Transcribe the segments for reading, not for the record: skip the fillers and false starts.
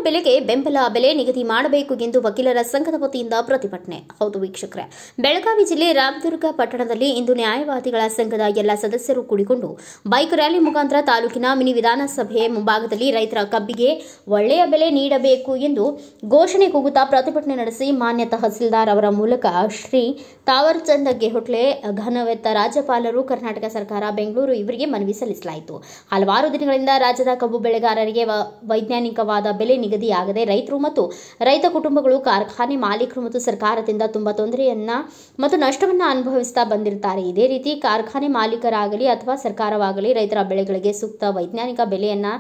ಬೆಲೆಗೆ ಬೆಂಬಲ ಬೆಲೆ ನಿಗದಿ ಮಾಡಬೇಕು ಎಂದು ವಕೀಲರ ಸಂಘದ ವತಿಯಿಂದ ಪ್ರತಿಭಟನೆ. ಹೌದು ವೀಕ್ಷಕರೇ, ಬೆಳಗಾವಿ ಜಿಲ್ಲೆ ರಾಮದುರ್ಗ ಪಟ್ಟಣದಲ್ಲಿ ಇಂದು ನ್ಯಾಯವಾದಿಗಳ ಸಂಘದ ಎಲ್ಲ ಸದಸ್ಯರು ಕೂಡಿಕೊಂಡು ಬೈಕ್ ರ್ಯಾಲಿ ಮುಖಾಂತರ ತಾಲೂಕಿನ ಮಿನಿ ವಿಧಾನಸಭೆ ಮುಂಭಾಗದಲ್ಲಿ ರೈತರ ಕಬ್ಬಿಗೆ ಒಳ್ಳೆಯ ಬೆಲೆ ನೀಡಬೇಕು ಎಂದು ಘೋಷಣೆ ಕೂಗುತ್ತಾ ಪ್ರತಿಭಟನೆ ನಡೆಸಿ ಮಾನ್ಯ ತಹಸೀಲ್ದಾರ್ ಅವರ ಮೂಲಕ ಶ್ರೀ ತಾವರ್ಚಂದ್ ಗೆಹ್ಲೋಟ್ ಘನವೆತ್ತ ರಾಜ್ಯಪಾಲರು, ಕರ್ನಾಟಕ ಸರ್ಕಾರ, ಬೆಂಗಳೂರು ಇವರಿಗೆ ಮನವಿ ಸಲ್ಲಿಸಲಾಯಿತು. ಹಲವಾರು ದಿನಗಳಿಂದ ರಾಜ್ಯದ ಕಬ್ಬು ಬೆಳೆಗಾರರಿಗೆ ವೈಜ್ಞಾನಿಕವಾದ ಬೆಲೆ ನಿಗದಿಯಾಗದೆ ರೈತರು ಮತ್ತು ರೈತ ಕುಟುಂಬಗಳು, ಕಾರ್ಖಾನೆ ಮಾಲೀಕರು ಮತ್ತು ಸರ್ಕಾರದಿಂದ ತುಂಬಾ ತೊಂದರೆಯನ್ನ ಮತ್ತು ನಷ್ಟವನ್ನು ಅನುಭವಿಸುತ್ತಾ ಬಂದಿರುತ್ತಾರೆ. ಇದೇ ರೀತಿ ಕಾರ್ಖಾನೆ ಮಾಲೀಕರಾಗಲಿ ಅಥವಾ ಸರ್ಕಾರವಾಗಲಿ ರೈತರ ಬೆಳೆಗಳಿಗೆ ಸೂಕ್ತ ವೈಜ್ಞಾನಿಕ ಬೆಲೆಯನ್ನ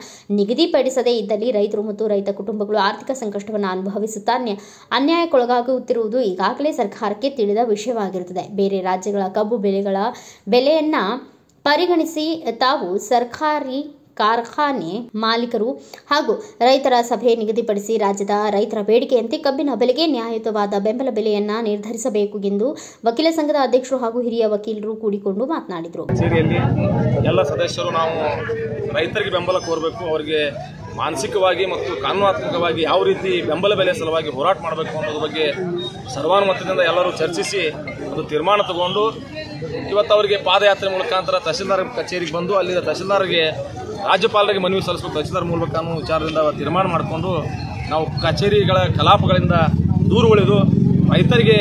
ನಿಗದಿಪಡಿಸದೇ ಇದ್ದಲ್ಲಿ ರೈತರು ಮತ್ತು ರೈತ ಕುಟುಂಬಗಳು ಆರ್ಥಿಕ ಸಂಕಷ್ಟವನ್ನು ಅನುಭವಿಸುತ್ತಾ ಅನ್ಯಾಯಕ್ಕೊಳಗಾಗುತ್ತಿರುವುದು ಈಗಾಗಲೇ ಸರ್ಕಾರಕ್ಕೆ ತಿಳಿದ ವಿಷಯವಾಗಿರುತ್ತದೆ. ಬೇರೆ ರಾಜ್ಯಗಳ ಕಬ್ಬು ಬೆಳೆಗಳ ಬೆಲೆಯನ್ನ ಪರಿಗಣಿಸಿ ತಾವು ಸರ್ಕಾರಿ ಕಾರ್ಖಾನೆ ಮಾಲೀಕರು ಹಾಗೂ ರೈತರ ಸಭೆ ನಿಗದಿಪಡಿಸಿ ರಾಜ್ಯದ ರೈತರ ಬೇಡಿಕೆಯಂತೆ ಕಬ್ಬಿನ ಬೆಲೆಗೆ ನ್ಯಾಯಯುತವಾದ ಬೆಂಬಲ ಬೆಲೆಯನ್ನ ನಿರ್ಧರಿಸಬೇಕು ಎಂದು ವಕೀಲ ಸಂಘದ ಅಧ್ಯಕ್ಷರು ಹಾಗೂ ಹಿರಿಯ ವಕೀಲರು ಕೂಡಿಕೊಂಡು ಮಾತನಾಡಿದರು. ಎಲ್ಲ ಸದಸ್ಯರು ನಾವು ರೈತರಿಗೆ ಬೆಂಬಲ ಕೋರಬೇಕು, ಅವರಿಗೆ ಮಾನಸಿಕವಾಗಿ ಮತ್ತು ಕಾನೂನಾತ್ಮಕವಾಗಿ ಯಾವ ರೀತಿ ಬೆಂಬಲ ಬೆಲೆ ಸಲುವಾಗಿ ಹೋರಾಟ ಮಾಡಬೇಕು ಅನ್ನೋದ್ರ ಬಗ್ಗೆ ಸರ್ವಾನುಮತದಿಂದ ಎಲ್ಲರೂ ಚರ್ಚಿಸಿ ಒಂದು ತೀರ್ಮಾನ ತಗೊಂಡು ಇವತ್ತು ಅವರಿಗೆ ಪಾದಯಾತ್ರೆ ಮುಖಾಂತರ ತಹಸೀಲ್ದಾರ್ ಕಚೇರಿಗೆ ಬಂದು ಅಲ್ಲಿ ತಹಸೀಲ್ದಾರ್ಗೆ ರಾಜ್ಯಪಾಲರಿಗೆ ಮನವಿ ಸಲ್ಲಿಸಬೇಕು. ತಹಸೀಲ್ದಾರ್ ಮೂಲಕ ಅನ್ನೋ ವಿಚಾರದಿಂದ ತೀರ್ಮಾನ ಮಾಡಿಕೊಂಡು ನಾವು ಕಚೇರಿಗಳ ಕಲಾಪಗಳಿಂದ ದೂರ ಉಳಿದು ರೈತರಿಗೆ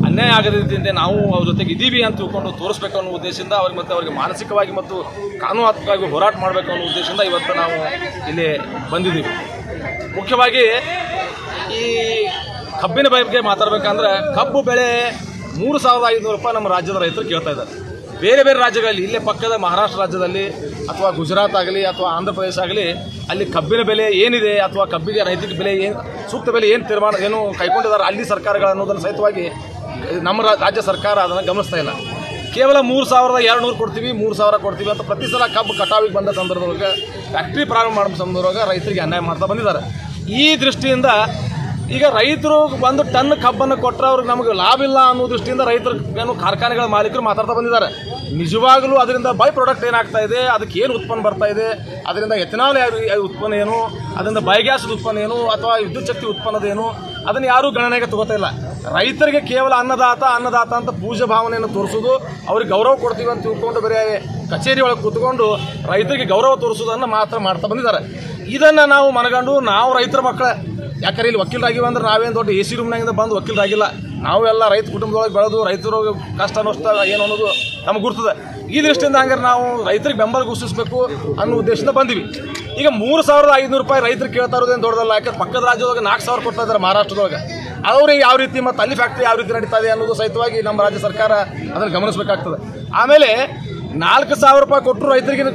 ಅನ್ಯಾಯ ಆಗದ ರೀತಿಯಿಂದ ನಾವು ಅವ್ರ ಜೊತೆಗೆ ಇದ್ದೀವಿ ಅಂತ ತಿಳ್ಕೊಂಡು ತೋರಿಸ್ಬೇಕು ಅನ್ನೋ ಉದ್ದೇಶದಿಂದ ಅವ್ರಿಗೆ ಮತ್ತು ಅವರಿಗೆ ಮಾನಸಿಕವಾಗಿ ಮತ್ತು ಕಾನೂನಾತ್ಮಕವಾಗಿ ಹೋರಾಟ ಮಾಡಬೇಕು ಅನ್ನೋ ಉದ್ದೇಶದಿಂದ ಇವತ್ತು ನಾವು ಇಲ್ಲಿ ಬಂದಿದ್ದೀವಿ. ಮುಖ್ಯವಾಗಿ ಈ ಕಬ್ಬಿನ ಬಗ್ಗೆ ಮಾತಾಡಬೇಕಂದ್ರೆ ಕಬ್ಬು ಬೆಳೆ 3,500 ರೂಪಾಯಿ ನಮ್ಮ ರಾಜ್ಯದ ರೈತರು ಕೇಳ್ತಾ ಇದ್ದಾರೆ. ಬೇರೆ ಬೇರೆ ರಾಜ್ಯಗಳಲ್ಲಿ ಇಲ್ಲೇ ಪಕ್ಕದ ಮಹಾರಾಷ್ಟ್ರ ರಾಜ್ಯದಲ್ಲಿ ಅಥವಾ ಗುಜರಾತ್ ಆಗಲಿ ಅಥವಾ ಆಂಧ್ರ ಪ್ರದೇಶ ಆಗಲಿ ಅಲ್ಲಿ ಕಬ್ಬಿನ ಬೆಲೆ ಏನಿದೆ ಅಥವಾ ಕಬ್ಬಿಗೆ ರೈತರಿಗೆ ಬೆಲೆ ಏನು ಸೂಕ್ತ ಬೆಲೆ ಏನು ತೀರ್ಮಾನ ಏನು ಕೈಗೊಂಡಿದ್ದಾರೆ ಅಲ್ಲಿ ಸರ್ಕಾರಗಳು ಅನ್ನೋದನ್ನು ಸಹಿತವಾಗಿ ನಮ್ಮ ರಾಜ್ಯ ಸರ್ಕಾರ ಅದನ್ನು ಗಮನಿಸ್ತಾ ಇಲ್ಲ. ಕೇವಲ 3,200 ಕೊಡ್ತೀವಿ, 3,000 ಕೊಡ್ತೀವಿ ಅಂತ ಪ್ರತಿ ಸಲ ಕಬ್ಬು ಕಟಾವಿಗೆ ಬಂದ ಸಂದರ್ಭದೊಳಗೆ ಫ್ಯಾಕ್ಟ್ರಿ ಪ್ರಾರಂಭ ಮಾಡೋ ಸಂದರ್ಭದೊಳಗೆ ರೈತರಿಗೆ ಅನ್ಯಾಯ ಮಾಡ್ತಾ ಬಂದಿದ್ದಾರೆ. ಈ ದೃಷ್ಟಿಯಿಂದ ಈಗ ರೈತರು ಒಂದು ಟನ್ ಕಬ್ಬನ್ನು ಕೊಟ್ಟರೆ ಅವ್ರಿಗೆ ನಮಗೆ ಲಾಭ ಇಲ್ಲ ಅನ್ನೋ ದೃಷ್ಟಿಯಿಂದ ರೈತರು ಏನು ಕಾರ್ಖಾನೆಗಳ ಮಾಲೀಕರು ಮಾತಾಡ್ತಾ ಬಂದಿದ್ದಾರೆ. ನಿಜವಾಗಲೂ ಅದರಿಂದ ಬೈ ಪ್ರಾಡಕ್ಟ್ ಏನಾಗ್ತಾ ಇದೆ, ಅದಕ್ಕೆ ಏನು ಉತ್ಪನ್ನ ಬರ್ತಾ ಇದೆ, ಅದರಿಂದ ಎಥನಾಲ್ ಉತ್ಪನ್ನ ಏನು, ಅದರಿಂದ ಬಯೋಗ್ಯಾಸ್ ಉತ್ಪನ್ನ ಏನು ಅಥವಾ ವಿದ್ಯುತ್ ಶಕ್ತಿ ಉತ್ಪನ್ನದೇನು, ಅದನ್ನು ಯಾರೂ ಗಣನೆಗೆ ತಗೋತಾ ಇಲ್ಲ. ರೈತರಿಗೆ ಕೇವಲ ಅನ್ನದಾತ ಅಂತ ಪೂಜೆ ಭಾವನೆಯನ್ನು ತೋರಿಸೋದು, ಅವ್ರಿಗೆ ಗೌರವ ಕೊಡ್ತೀವಿ ಅಂತ ತಿಳ್ಕೊಂಡು ಬರೀ ಕಚೇರಿ ಒಳಗೆ ಕೂತ್ಕೊಂಡು ರೈತರಿಗೆ ಗೌರವ ತೋರಿಸೋದನ್ನು ಮಾತ್ರ ಮಾಡ್ತಾ ಬಂದಿದ್ದಾರೆ. ಇದನ್ನು ನಾವು ಮನಗಂಡು ನಾವು ರೈತರ ಮಕ್ಕಳೇ, ಯಾಕಂದ್ರೆ ಇಲ್ಲಿ ವಕೀಲರಾಗಿವೆ ಅಂದ್ರೆ ನಾವೇನು ದೊಡ್ಡ AC ರೂಮ್ನಾಗಿಂದ ಬಂದು ವಕೀಲರಾಗಿಲ್ಲ, ನಾವು ಎಲ್ಲ ರೈತ ಕುಟುಂಬದೊಳಗೆ ಬೆಳೆದು ರೈತರು ಕಷ್ಟ ನಷ್ಟ ಏನು ಅನ್ನೋದು ನಮಗೆ ಗುರ್ತದೆ. ಈ ದೃಷ್ಟಿಯಿಂದ ಹಂಗಾರೆ ನಾವು ರೈತರಿಗೆ ಬೆಂಬಲ ಘೋಷಿಸಬೇಕು ಅನ್ನೋ ಉದ್ದೇಶದಿಂದ ಬಂದಿವಿ. ಈಗ 3,500 ರೂಪಾಯಿ ರೈತರು ಕೇಳ್ತಾ ಇರೋದೇನು ದೊಡ್ಡದಲ್ಲ, ಯಾಕಂದ್ರೆ ಪಕ್ಕದ ರಾಜ್ಯದೊಳಗೆ 4,000 ಕೊಡ್ತಾ ಇದ್ದಾರೆ ಮಹಾರಾಷ್ಟ್ರದೊಳಗೆ. ಅವ್ರಿಗೆ ಯಾವ ರೀತಿ ಮತ್ತು ಅಲ್ಲಿ ಫ್ಯಾಕ್ಟ್ರಿ ಯಾವ ರೀತಿ ನಡೀತಾ ಇದೆ ಅನ್ನೋದು ಸಹಿತವಾಗಿ ನಮ್ಮ ರಾಜ್ಯ ಸರ್ಕಾರ ಅದನ್ನು ಗಮನಿಸಬೇಕಾಗ್ತದೆ. ಆಮೇಲೆ 4,000 ರೂಪಾಯಿ ಕೊಟ್ಟರು ರೈತರಿಗೆ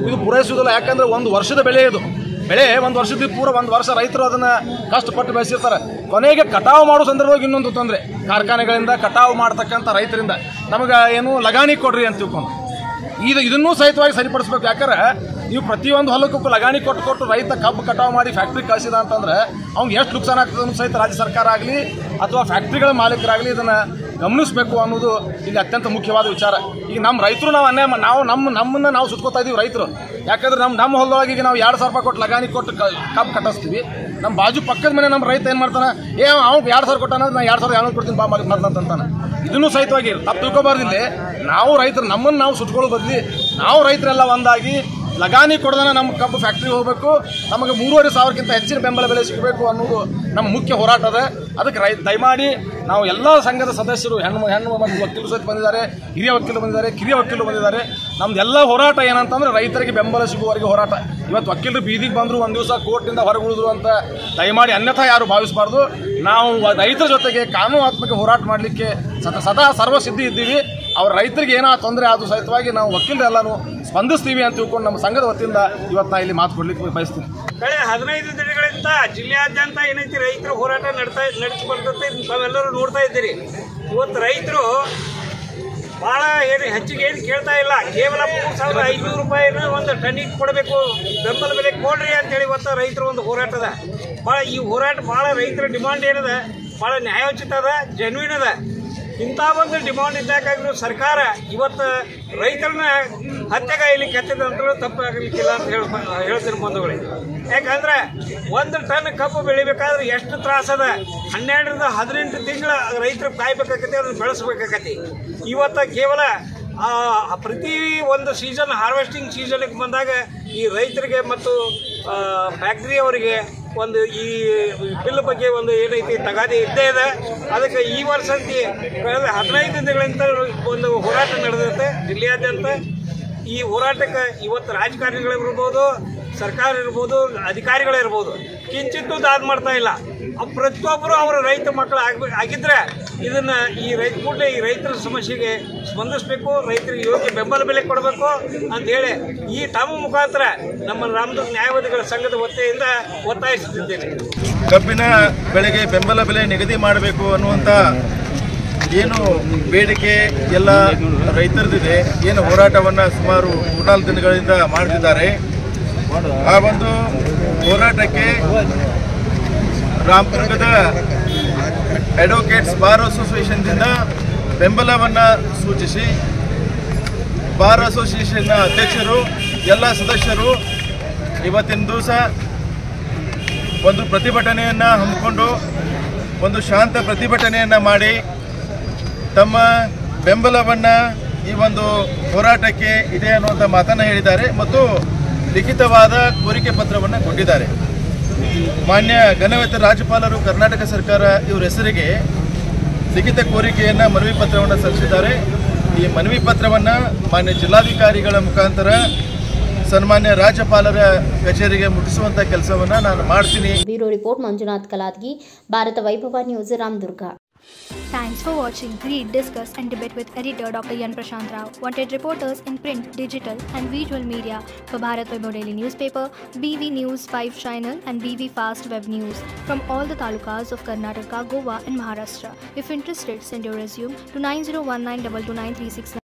ಇದು ಪೂರೈಸುವುದಿಲ್ಲ, ಯಾಕಂದ್ರೆ ಒಂದು ವರ್ಷದ ಬೆಳೆ ಇದು. ಬೆಳೆ ಒಂದು ವರ್ಷದ ಪೂರ ಒಂದು ವರ್ಷ ರೈತರು ಅದನ್ನು ಕಷ್ಟಪಟ್ಟು ಬೆಳೆಸಿರ್ತಾರೆ. ಕೊನೆಗೆ ಕಟಾವು ಮಾಡೋ ಸಂದರ್ಭವಾಗಿ ಇನ್ನೊಂದು ತೊಂದರೆ, ಕಾರ್ಖಾನೆಗಳಿಂದ ಕಟಾವು ಮಾಡ್ತಕ್ಕಂಥ ರೈತರಿಂದ ನಮಗೆ ಏನು ಲಗಾಣಿ ಕೊಡ್ರಿ ಅಂತ ತಿಳ್ಕೊಂಡು ಇದನ್ನೂ ಸಹಿತವಾಗಿ ಸರಿಪಡಿಸ್ಬೇಕು. ಯಾಕಂದ್ರೆ ನೀವು ಪ್ರತಿಯೊಂದು ಹೊಲಕ್ಕೂ ಲಗಾಣಿ ಕೊಟ್ಟು ರೈತ ಕಬ್ಬು ಕಟಾವು ಮಾಡಿ ಫ್ಯಾಕ್ಟ್ರಿ ಕಳಿಸಿದ ಅಂತಂದ್ರೆ ಅವ್ನಿಗೆ ಎಷ್ಟು ನುಕ್ಸಾನ ಆಗ್ತದೆ ಸಹಿತ ರಾಜ್ಯ ಸರ್ಕಾರ ಆಗಲಿ ಅಥವಾ ಫ್ಯಾಕ್ಟ್ರಿಗಳ ಮಾಲೀಕರಾಗಲಿ ಇದನ್ನು ಗಮನಿಸಬೇಕು ಅನ್ನೋದು ಇಲ್ಲಿ ಅತ್ಯಂತ ಮುಖ್ಯವಾದ ವಿಚಾರ. ಈಗ ನಮ್ಮ ರೈತರು ನಾವು ಅನ್ಯಾಯ ನಮ್ಮನ್ನು ನಾವು ಸುತ್ಕೋತಾ ಇದೀವಿ ರೈತರು. ಯಾಕಂದ್ರೆ ನಮ್ಮ ಹೊಲದೊಳಗೆ ಈಗ ನಾವು 2,000 ರೂಪಾಯಿ ಕೊಟ್ಟು ಲಗಾಣಿ ಕೊಟ್ಟು ಕಬ್ಬು ಕಟ್ಟಿಸ್ತೀವಿ. ನಮ್ಮ ಬಾಜು ಪಕ್ಕದ ಮನೆ ನಮ್ಮ ರೈತ ಏನು ಮಾಡ್ತಾನೆ, ಅವ್ನು 2,000 ಕೊಟ್ಟಾನ, ನಾನು 2,200 ಕೊಡ್ತೀನಿ ಬಾ ಮೊದಲಂತಾನೆ. ಇದನ್ನು ಸಹಿತವಾಗಿ ತಪ್ಪು ತಿಳ್ಕೊಬಾರ್ದಿಲ್ಲ. ನಾವು ರೈತರು ನಮ್ಮನ್ನು ನಾವು ಸುಟ್ಕೊಳ್ಳೋ ಬದಲಿ ನಾವು ರೈತರೆಲ್ಲ ಒಂದಾಗಿ ಲಗಾನಿ ಕೊಡೋದನ್ನ ನಮ್ಮ ಕಬ್ಬು ಫ್ಯಾಕ್ಟ್ರಿ ಹೋಗಬೇಕು, ನಮಗೆ 3,500ಕ್ಕಿಂತ ಹೆಚ್ಚಿನ ಬೆಂಬಲ ಬೆಲೆ ಸಿಗಬೇಕು ಅನ್ನೋದು ನಮ್ಮ ಮುಖ್ಯ ಹೋರಾಟ ಅದ. ಅದಕ್ಕೆ ದಯಮಾಡಿ ನಾವು ಎಲ್ಲ ಸಂಘದ ಸದಸ್ಯರು ಹೆಣ್ಣು ಮತ್ತು ವಕೀಲರು ಸಹಿತ ಬಂದಿದ್ದಾರೆ, ಹಿರಿಯ ವಕೀಲರು ಬಂದಿದ್ದಾರೆ, ಕಿರಿಯ ವಕೀಲರು ಬಂದಿದ್ದಾರೆ. ನಮ್ದೆಲ್ಲ ಹೋರಾಟ ಏನಂತಂದ್ರೆ ರೈತರಿಗೆ ಬೆಂಬಲ ಸಿಗುವವರೆಗೆ ಹೋರಾಟ. ಇವತ್ತು ವಕೀಲರು ಬೀದಿಗೆ ಬಂದರು, ಒಂದು ದಿವಸ ಕೋರ್ಟ್ನಿಂದ ಹೊರಗೆ ಉಳಿದ್ರು ಅಂತ ದಯಮಾಡಿ ಅನ್ಯಥಾ ಯಾರು ಭಾವಿಸಬಾರ್ದು. ನಾವು ರೈತರ ಜೊತೆಗೆ ಕಾನೂನಾತ್ಮಕ ಹೋರಾಟ ಮಾಡಲಿಕ್ಕೆ ಸದಾ ಸರ್ವಸಿದ್ಧಿ ಇದ್ದೀವಿ. ಅವ್ರ ರೈತರಿಗೆ ಏನೋ ತೊಂದರೆ ಆದರೂ ಸಹಿತವಾಗಿ ನಾವು ವಕೀಲರೆಲ್ಲನೂ ಸ್ಪಂದಿಸ್ತೀವಿ ಅಂತ ತಿಳ್ಕೊಂಡು ನಮ್ಮ ಸಂಘದ ವತಿಯಿಂದ ಇವತ್ತು ನಾ ಇಲ್ಲಿ ಮಾತು ಕೊಡ್ಲಿಕ್ಕೆ ಬಯಸ್ತೀನಿ. ಕಳೆದ 15 ದಿನಗಳಿಂದ ಜಿಲ್ಲೆಯಾದ್ಯಂತ ಏನೈತಿ ರೈತರ ಹೋರಾಟ ನಡೆಸಿ ಬರ್ತೈತೆ, ತಾವೆಲ್ಲರೂ ನೋಡ್ತಾ ಇದ್ದೀರಿ. ಇವತ್ತು ರೈತರು ಭಾಳ ಹೆಚ್ಚಿಗೆ ಏನು ಕೇಳ್ತಾ ಇಲ್ಲ, ಕೇವಲ 3,500 ರೂಪಾಯಿನ ಒಂದು ಟನ್ನಿಗೆ ಕೊಡಬೇಕು, ಬೆಂಬಲ ಬೆಲೆ ಕೊಡ್ರಿ ಅಂತೇಳಿ ಇವತ್ತು ರೈತರು ಒಂದು ಹೋರಾಟ ಅದ. ಭಾಳ ಈ ಹೋರಾಟ ಭಾಳ ರೈತರ ಡಿಮಾಂಡ್ ಏನದ ಭಾಳ ನ್ಯಾಯೋಚಿತ ಅದ, ಜೆನ್ಯೂನ್ ಅದ. ಇಂಥ ಒಂದು ಡಿಮಾಂಡ್ ಇದ್ದಾಗಲೂ ಸರ್ಕಾರ ಇವತ್ತು ರೈತರನ್ನ ಹತ್ಯೆಗಾಯಲಿಕ್ಕೆ ಹತ್ತಿದ ಅಂತಲೂ ತಪ್ಪಾಗಲಿಕ್ಕಿಲ್ಲ ಅಂತ ಹೇಳ್ತೀನಿ ಬಂಧುಗಳಿಗೆ. ಯಾಕಂದ್ರೆ 1 ಟನ್ ಕಬ್ಬು ಬೆಳಿಬೇಕಾದ್ರೆ ಎಷ್ಟು ತ್ರಾಸದ, 12ರಿಂದ 18 ತಿಂಗಳ ರೈತರು ಕಾಯ್ಬೇಕಾಗತ್ತೆ, ಅದನ್ನು ಬೆಳೆಸ್ಬೇಕಾಗತ್ತೆ. ಇವತ್ತು ಕೇವಲ ಪ್ರತಿ ಒಂದು ಸೀಸನ್ ಹಾರ್ವೆಸ್ಟಿಂಗ್ ಸೀಸನ್ಗೆ ಬಂದಾಗ ಈ ರೈತರಿಗೆ ಮತ್ತು ಫ್ಯಾಕ್ಟ್ರಿಯವರಿಗೆ ಒಂದು ಈ ಬಿಲ್ ಬಗ್ಗೆ ಒಂದು ಏನೈತಿ ತಗಾದೆ ಇದ್ದೇ ಇದೆ. ಅದಕ್ಕೆ ಈ ವರ್ಷಕ್ಕೆ ಕಳೆದ 15 ದಿನಗಳಿಂದ ಒಂದು ಹೋರಾಟ ನಡೆದಿರುತ್ತೆ ಜಿಲ್ಲೆಯಾದ್ಯಂತ. ಈ ಹೋರಾಟಕ್ಕೆ ಇವತ್ತು ರಾಜಕಾರಣಿಗಳಿರ್ಬೋದು, ಸರ್ಕಾರ ಇರ್ಬೋದು, ಅಧಿಕಾರಿಗಳಿರ್ಬೋದು ಕಿಂಚಿತ್ತೂ ದಾದ್ ಮಾಡ್ತಾ ಇಲ್ಲ. ಪ್ರತಿಯೊಬ್ಬರು ಅವರ ರೈತ ಮಕ್ಕಳು ಆಗಿದ್ರೆ ಇದನ್ನು ಈ ರೈತರ ಸಮಸ್ಯೆಗೆ ಸ್ಪಂದಿಸಬೇಕು, ರೈತರಿಗೆ ಯೋಗ್ಯ ಬೆಂಬಲ ಬೆಲೆ ಕೊಡಬೇಕು ಅಂಥೇಳಿ ಈ ತಮ್ಮ ಮುಖಾಂತರ ನಮ್ಮ ರಾಮದುರ್ಗ ನ್ಯಾಯವಾದಿಗಳ ಸಂಘದ ವತಿಯಿಂದ ಒತ್ತಾಯಿಸುತ್ತಿದ್ದೇನೆ. ಕಬ್ಬಿನ ಬೆಳೆಗೆ ಬೆಂಬಲ ಬೆಲೆ ನಿಗದಿ ಮಾಡಬೇಕು ಅನ್ನುವಂಥ ಏನು ಬೇಡಿಕೆ ಎಲ್ಲ ರೈತರದಿದೆ, ಏನು ಹೋರಾಟವನ್ನು ಸುಮಾರು 3-4 ದಿನಗಳಿಂದ ಮಾಡ್ತಿದ್ದಾರೆ. ಆ ಒಂದು ಹೋರಾಟಕ್ಕೆ ರಾಮದುರ್ಗದ ಅಡ್ವೊಕೇಟ್ಸ್ ಬಾರ್ ಅಸೋಸಿಯೇಷನ್ದಿಂದ ಬೆಂಬಲವನ್ನು ಸೂಚಿಸಿ ಬಾರ್ ಅಸೋಸಿಯೇಷನ್ನ ಅಧ್ಯಕ್ಷರು ಎಲ್ಲ ಸದಸ್ಯರು ಇವತ್ತಿನ ದಿವಸ ಒಂದು ಪ್ರತಿಭಟನೆಯನ್ನು ಹಮ್ಮಿಕೊಂಡು ಒಂದು ಶಾಂತ ಪ್ರತಿಭಟನೆಯನ್ನು ಮಾಡಿ ತಮ್ಮ ಬೆಂಬಲವನ್ನು ಈ ಒಂದು ಹೋರಾಟಕ್ಕೆ ಇದೆ ಅನ್ನುವಂಥ ಮಾತನ್ನು ಹೇಳಿದ್ದಾರೆ ಮತ್ತು ಲಿಖಿತವಾದ ಕೋರಿಕೆ ಪತ್ರವನ್ನು ಕೊಟ್ಟಿದ್ದಾರೆ. ಮಾನ್ಯ ಘನವೇತ ರಾಜ್ಯಪಾಲರು ಕರ್ನಾಟಕ ಸರ್ಕಾರ ಇವರ ಹೆಸರಿಗೆ ಲಿಖಿತ ಕೋರಿಕೆಯನ್ನು ಮನವಿ ಪತ್ರವನ್ನು ಸಲ್ಲಿಸಿದ್ದಾರೆ. ಈ ಮನವಿ ಪತ್ರವನ್ನು ಮಾನ್ಯ ಜಿಲ್ಲಾಧಿಕಾರಿಗಳ ಮುಖಾಂತರ ಸನ್ಮಾನ್ಯ ರಾಜ್ಯಪಾಲರ ಕಚೇರಿಗೆ ಮುಟ್ಟಿಸುವಂಥ ಕೆಲಸವನ್ನು ನಾನು ಮಾಡ್ತೀನಿ. ಬ್ಯೂರೋ ರಿಪೋರ್ಟ್ ಮಂಜುನಾಥ್ ಕಲಾದ್ಗಿ, ಭಾರತ ವೈಭವ news, Ramdurg. Thanks for watching. Read, discuss and debate with editor Dr. Yan Prashant Rao. Wanted reporters in print, digital and visual media for Bharat Vaibhav Daily Newspaper, BV News 5 Channel and BV Fast Web News from all the talukas of Karnataka, Goa and Maharashtra. If interested, send your resume to 9019229369.